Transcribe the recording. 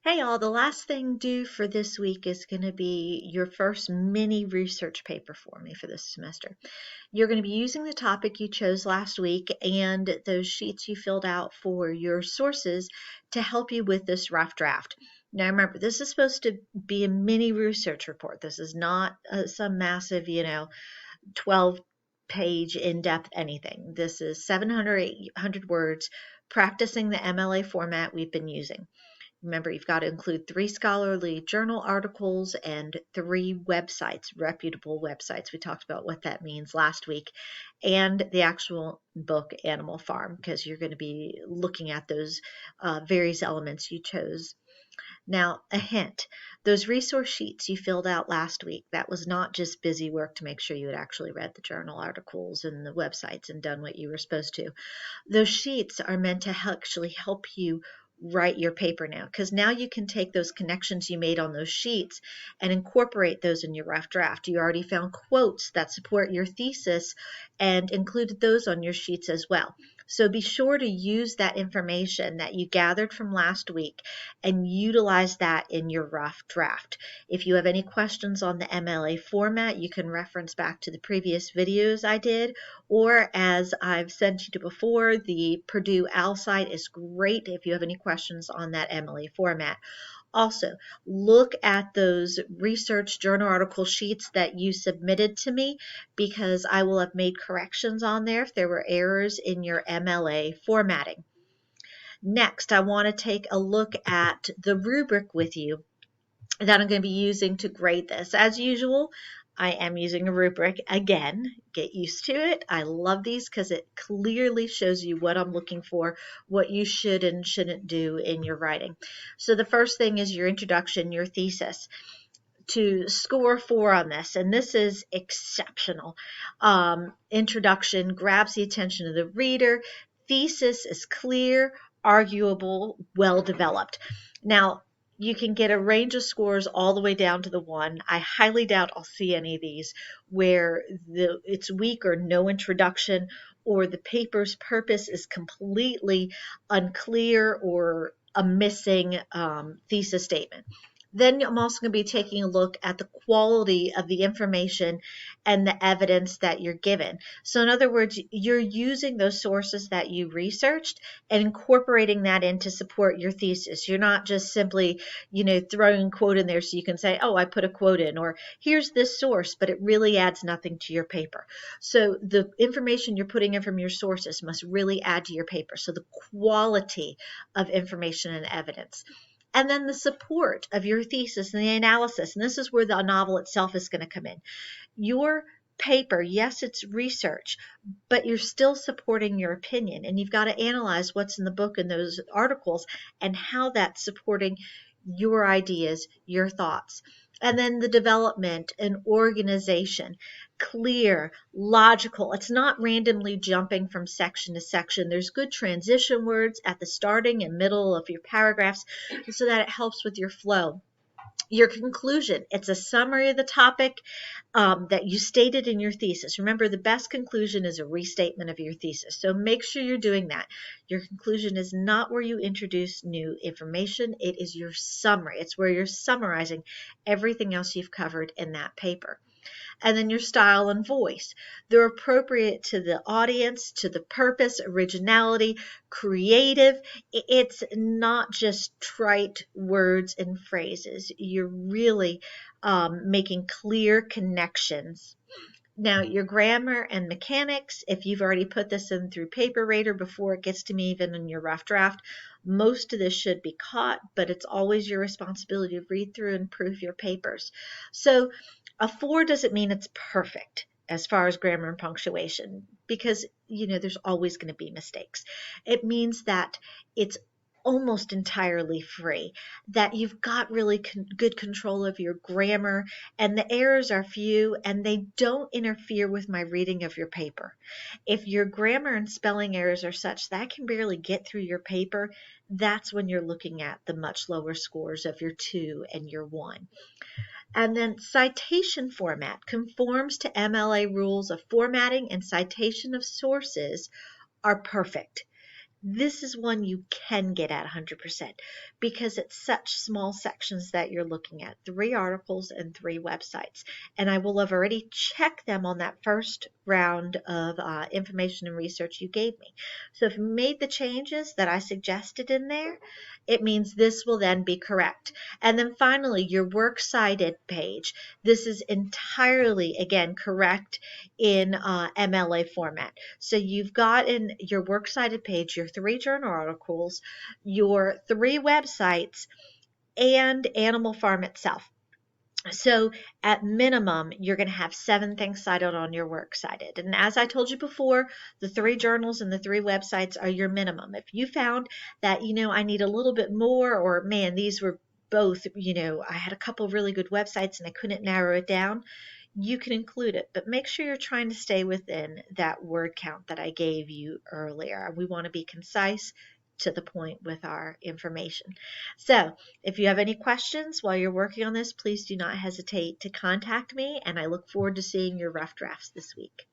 Hey all, the last thing due for this week is going to be your first mini research paper for me for this semester. You're going to be using the topic you chose last week and those sheets you filled out for your sources to help you with this rough draft. Now remember, this is supposed to be a mini research report. This is not some massive, 12-page in-depth anything. This is 700, 800 words practicing the MLA format we've been using. Remember, you've got to include 3 scholarly journal articles and 3 websites, reputable websites. We talked about what that means last week, and the actual book, Animal Farm, because you're going to be looking at those various elements you chose. Now, a hint, those resource sheets you filled out last week, that was not just busy work to make sure you had actually read the journal articles and the websites and done what you were supposed to. Those sheets are meant to actually help you write your paper now, because now you can take those connections you made on those sheets and incorporate those in your rough draft. You already found quotes that support your thesis and included those on your sheets as well. So be sure to use that information that you gathered from last week and utilize that in your rough draft. If you have any questions on the MLA format, you can reference back to the previous videos I did, or as I've said to you before, the Purdue OWL site is great if you have any questions on that MLA format. Also, look at those research journal article sheets that you submitted to me, because I will have made corrections on there if there were errors in your MLA formatting. Next, I want to take a look at the rubric with you that I'm going to be using to grade this. As usual, I am using a rubric again. Get used to it. I love these because it clearly shows you what I'm looking for, what you should and shouldn't do in your writing. So the first thing is your introduction, your thesis. To score 4 on this, and this is exceptional. Introduction grabs the attention of the reader. Thesis is clear, arguable, well developed. Now, you can get a range of scores all the way down to the 1. I highly doubt I'll see any of these where it's weak or no introduction, or the paper's purpose is completely unclear, or a missing thesis statement. Then I'm also going to be taking a look at the quality of the information and the evidence that you're given. So in other words, you're using those sources that you researched and incorporating that in to support your thesis. You're not just simply, throwing a quote in there so you can say, oh, I put a quote in, or here's this source, but it really adds nothing to your paper. So the information you're putting in from your sources must really add to your paper. So the quality of information and evidence. And then the support of your thesis and the analysis. And this is where the novel itself is going to come in. Your paper, yes, it's research, but you're still supporting your opinion. And you've got to analyze what's in the book and those articles and how that's supporting your ideas, your thoughts. And then the development and organization, clear, logical. It's not randomly jumping from section to section. There's good transition words at the starting and middle of your paragraphs so that it helps with your flow. Your conclusion, it's a summary of the topic that you stated in your thesis. Remember, the best conclusion is a restatement of your thesis. So make sure you're doing that. Your conclusion is not where you introduce new information. It is your summary. It's where you're summarizing everything else you've covered in that paper. And then your style and voice. They're appropriate to the audience, to the purpose, originality, creative. It's not just trite words and phrases. You're really making clear connections. Now, your grammar and mechanics, if you've already put this in through Paper Rater before it gets to me, even in your rough draft, most of this should be caught, but it's always your responsibility to read through and proof your papers. So a 4 doesn't mean it's perfect as far as grammar and punctuation, because, there's always going to be mistakes. It means that it's almost entirely free, that you've got really good control of your grammar, and the errors are few and they don't interfere with my reading of your paper. If your grammar and spelling errors are such that I can barely get through your paper, that's when you're looking at the much lower scores of your 2 and your 1. And then citation format conforms to MLA rules of formatting, and citation of sources are perfect. This is one you can get at 100% because it's such small sections that you're looking at, 3 articles and 3 websites. And I will have already checked them on that first round of information and research you gave me. So if you made the changes that I suggested in there, it means this will then be correct. And then finally, your works cited page. This is entirely, again, correct in MLA format. So you've got in your works cited page your 3 journal articles, your 3 websites, and Animal Farm itself. So at minimum, you're going to have 7 things cited on your works cited. And as I told you before, the 3 journals and the 3 websites are your minimum. If you found that, I need a little bit more, or man, these were both, I had a couple of really good websites and I couldn't narrow it down, you can include it, but make sure you're trying to stay within that word count that I gave you earlier. We want to be concise, to the point with our information. So if you have any questions while you're working on this, please do not hesitate to contact me, and I look forward to seeing your rough drafts this week.